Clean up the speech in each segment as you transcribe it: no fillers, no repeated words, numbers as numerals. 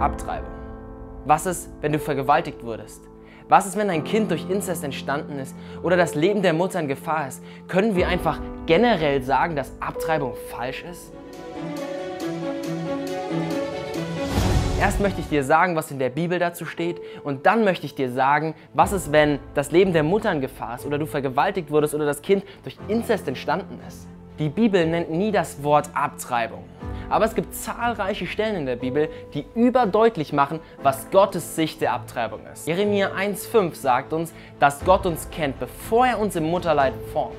Abtreibung? Was ist, wenn du vergewaltigt wurdest? Was ist, wenn dein Kind durch Inzest entstanden ist oder das Leben der Mutter in Gefahr ist? Können wir einfach generell sagen, dass Abtreibung falsch ist? Erst möchte ich dir sagen, was in der Bibel dazu steht, und dann möchte ich dir sagen, was ist, wenn das Leben der Mutter in Gefahr ist oder du vergewaltigt wurdest oder das Kind durch Inzest entstanden ist. Die Bibel nennt nie das Wort Abtreibung, aber es gibt zahlreiche Stellen in der Bibel, die überdeutlich machen, was Gottes Sicht der Abtreibung ist. Jeremia 1,5 sagt uns, dass Gott uns kennt, bevor er uns im Mutterleib formt.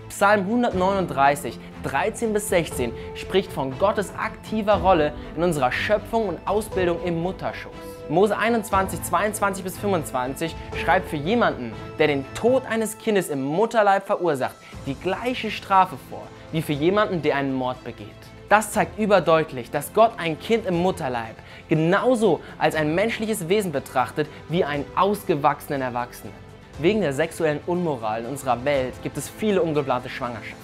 Psalm 139, 13-16 spricht von Gottes aktiver Rolle in unserer Schöpfung und Ausbildung im Mutterschoß. Mose 21, 22-25 schreibt für jemanden, der den Tod eines Kindes im Mutterleib verursacht, die gleiche Strafe vor, wie für jemanden, der einen Mord begeht. Das zeigt überdeutlich, dass Gott ein Kind im Mutterleib genauso als ein menschliches Wesen betrachtet wie einen ausgewachsenen Erwachsenen. Wegen der sexuellen Unmoral in unserer Welt gibt es viele ungeplante Schwangerschaften.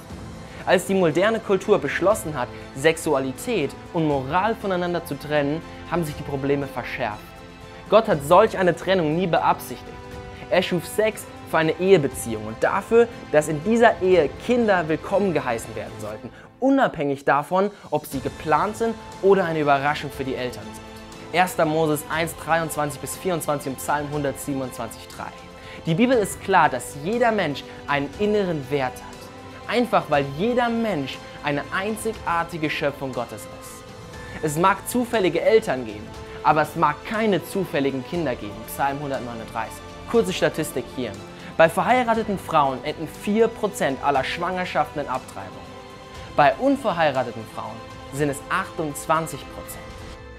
Als die moderne Kultur beschlossen hat, Sexualität und Moral voneinander zu trennen, haben sich die Probleme verschärft. Gott hat solch eine Trennung nie beabsichtigt. Er schuf Sex für eine Ehebeziehung und dafür, dass in dieser Ehe Kinder willkommen geheißen werden sollten, unabhängig davon, ob sie geplant sind oder eine Überraschung für die Eltern sind. 1. Mose 1, 23-24 im Psalm 127,3. Die Bibel ist klar, dass jeder Mensch einen inneren Wert hat. Einfach weil jeder Mensch eine einzigartige Schöpfung Gottes ist. Es mag zufällige Eltern geben, aber es mag keine zufälligen Kinder geben. Psalm 139. Kurze Statistik hier. Bei verheirateten Frauen enden 4% aller Schwangerschaften in Abtreibung. Bei unverheirateten Frauen sind es 28%.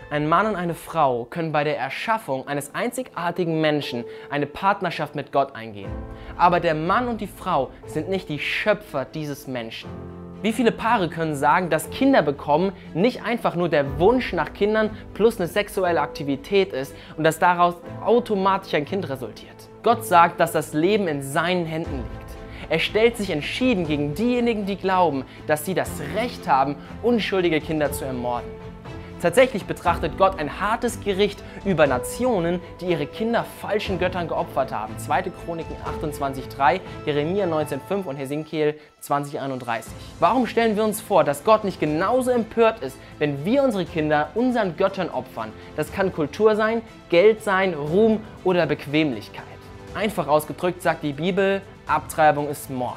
Ein Mann und eine Frau können bei der Erschaffung eines einzigartigen Menschen eine Partnerschaft mit Gott eingehen. Aber der Mann und die Frau sind nicht die Schöpfer dieses Menschen. Wie viele Paare können sagen, dass Kinder bekommen nicht einfach nur der Wunsch nach Kindern plus eine sexuelle Aktivität ist und dass daraus automatisch ein Kind resultiert? Gott sagt, dass das Leben in seinen Händen liegt. Er stellt sich entschieden gegen diejenigen, die glauben, dass sie das Recht haben, unschuldige Kinder zu ermorden. Tatsächlich betrachtet Gott ein hartes Gericht über Nationen, die ihre Kinder falschen Göttern geopfert haben. 2. Chroniken 28,3, Jeremia 19,5 und Hesekiel 20,31. Warum stellen wir uns vor, dass Gott nicht genauso empört ist, wenn wir unsere Kinder unseren Göttern opfern? Das kann Kultur sein, Geld sein, Ruhm oder Bequemlichkeit. Einfach ausgedrückt sagt die Bibel, Abtreibung ist Mord.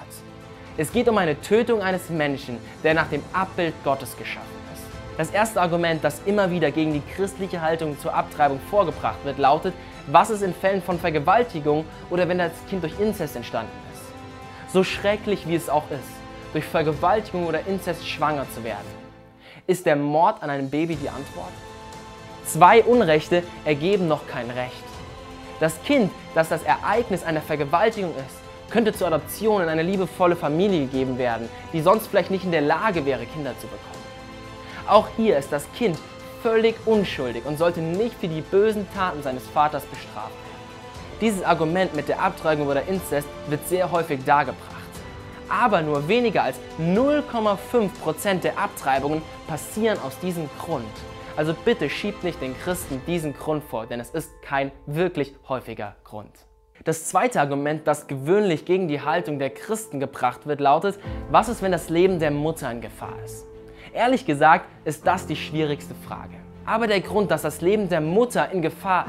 Es geht um eine Tötung eines Menschen, der nach dem Abbild Gottes geschaffen ist. Das erste Argument, das immer wieder gegen die christliche Haltung zur Abtreibung vorgebracht wird, lautet, was ist in Fällen von Vergewaltigung oder wenn das Kind durch Inzest entstanden ist? So schrecklich wie es auch ist, durch Vergewaltigung oder Inzest schwanger zu werden. Ist der Mord an einem Baby die Antwort? 2 Unrechte ergeben noch kein Recht. Das Kind, das das Ereignis einer Vergewaltigung ist, könnte zur Adoption in eine liebevolle Familie gegeben werden, die sonst vielleicht nicht in der Lage wäre, Kinder zu bekommen. Auch hier ist das Kind völlig unschuldig und sollte nicht für die bösen Taten seines Vaters bestraft werden. Dieses Argument mit der Abtreibung oder Inzest wird sehr häufig dargebracht. Aber nur weniger als 0,5% der Abtreibungen passieren aus diesem Grund. Also bitte schiebt nicht den Christen diesen Grund vor, denn es ist kein wirklich häufiger Grund. Das zweite Argument, das gewöhnlich gegen die Haltung der Christen gebracht wird, lautet, was ist, wenn das Leben der Mutter in Gefahr ist? Ehrlich gesagt ist das die schwierigste Frage. Aber der Grund, dass das Leben der Mutter in Gefahr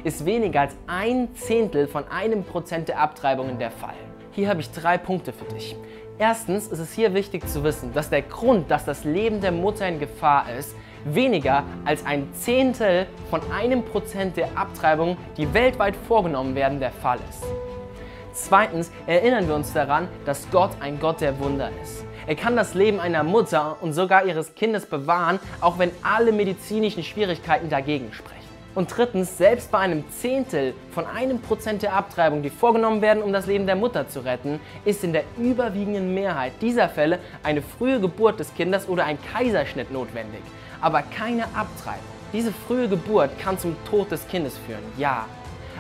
ist weniger als 1/10 von 1% der Abtreibungen der Fall. Hier habe ich 3 Punkte für dich. Erstens ist es hier wichtig zu wissen, dass der Grund, dass das Leben der Mutter in Gefahr ist, weniger als 1/10 von 1% der Abtreibungen, die weltweit vorgenommen werden, der Fall ist. Zweitens erinnern wir uns daran, dass Gott ein Gott der Wunder ist. Er kann das Leben einer Mutter und sogar ihres Kindes bewahren, auch wenn alle medizinischen Schwierigkeiten dagegen sprechen. Und drittens, selbst bei einem 1/10 von 1% der Abtreibungen, die vorgenommen werden, um das Leben der Mutter zu retten, ist in der überwiegenden Mehrheit dieser Fälle eine frühe Geburt des Kindes oder ein Kaiserschnitt notwendig, aber keine Abtreibung. Diese frühe Geburt kann zum Tod des Kindes führen, ja.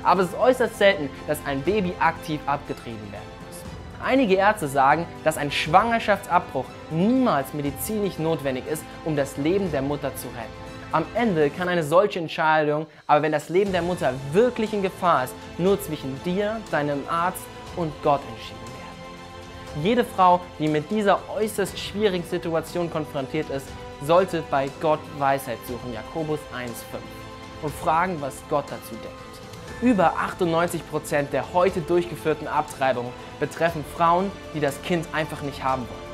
Aber es ist äußerst selten, dass ein Baby aktiv abgetrieben werden muss. Einige Ärzte sagen, dass ein Schwangerschaftsabbruch niemals medizinisch notwendig ist, um das Leben der Mutter zu retten. Am Ende kann eine solche Entscheidung, aber wenn das Leben der Mutter wirklich in Gefahr ist, nur zwischen dir, deinem Arzt und Gott entschieden werden. Jede Frau, die mit dieser äußerst schwierigen Situation konfrontiert ist, sollte bei Gott Weisheit suchen, Jakobus 1,5, und fragen, was Gott dazu denkt. Über 98% der heute durchgeführten Abtreibungen betreffen Frauen, die das Kind einfach nicht haben wollen.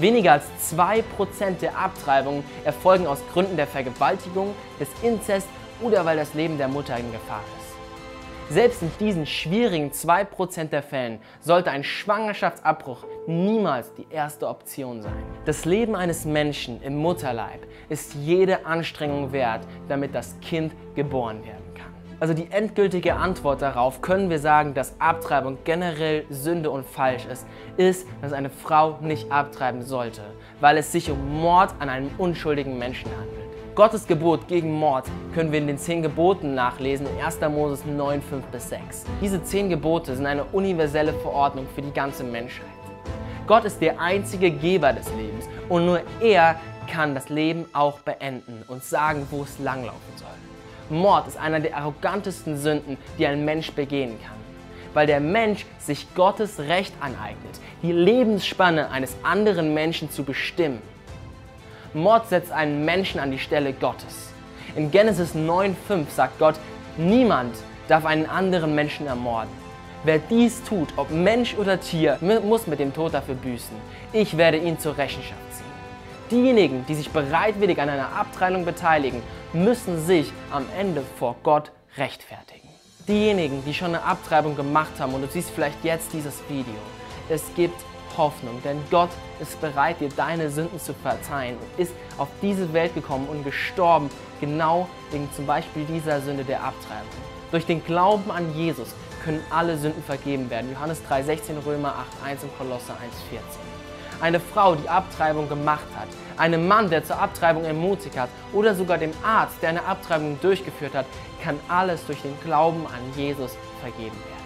Weniger als 2% der Abtreibungen erfolgen aus Gründen der Vergewaltigung, des Inzest oder weil das Leben der Mutter in Gefahr ist. Selbst in diesen schwierigen 2% der Fällen sollte ein Schwangerschaftsabbruch niemals die erste Option sein. Das Leben eines Menschen im Mutterleib ist jede Anstrengung wert, damit das Kind geboren werden kann. Also die endgültige Antwort darauf, können wir sagen, dass Abtreibung generell Sünde und falsch ist, dass eine Frau nicht abtreiben sollte, weil es sich um Mord an einem unschuldigen Menschen handelt. Gottes Gebot gegen Mord können wir in den 10 Geboten nachlesen, in 1. Moses 9, 5-6. Diese 10 Gebote sind eine universelle Verordnung für die ganze Menschheit. Gott ist der einzige Geber des Lebens und nur er kann das Leben auch beenden und sagen, wo es langlaufen soll. Mord ist einer der arrogantesten Sünden, die ein Mensch begehen kann, weil der Mensch sich Gottes Recht aneignet, die Lebensspanne eines anderen Menschen zu bestimmen. Mord setzt einen Menschen an die Stelle Gottes. In Genesis 9,5 sagt Gott, niemand darf einen anderen Menschen ermorden. Wer dies tut, ob Mensch oder Tier, muss mit dem Tod dafür büßen. Ich werde ihn zur Rechenschaft ziehen. Diejenigen, die sich bereitwillig an einer Abtreibung beteiligen, müssen sich am Ende vor Gott rechtfertigen. Diejenigen, die schon eine Abtreibung gemacht haben, und du siehst vielleicht jetzt dieses Video, es gibt Hoffnung, denn Gott ist bereit, dir deine Sünden zu verzeihen und ist auf diese Welt gekommen und gestorben, genau wegen zum Beispiel dieser Sünde der Abtreibung. Durch den Glauben an Jesus können alle Sünden vergeben werden. Johannes 3,16, Römer 8,1 und Kolosser 1,14. Eine Frau, die Abtreibung gemacht hat, einem Mann, der zur Abtreibung ermutigt hat oder sogar dem Arzt, der eine Abtreibung durchgeführt hat, kann alles durch den Glauben an Jesus vergeben werden.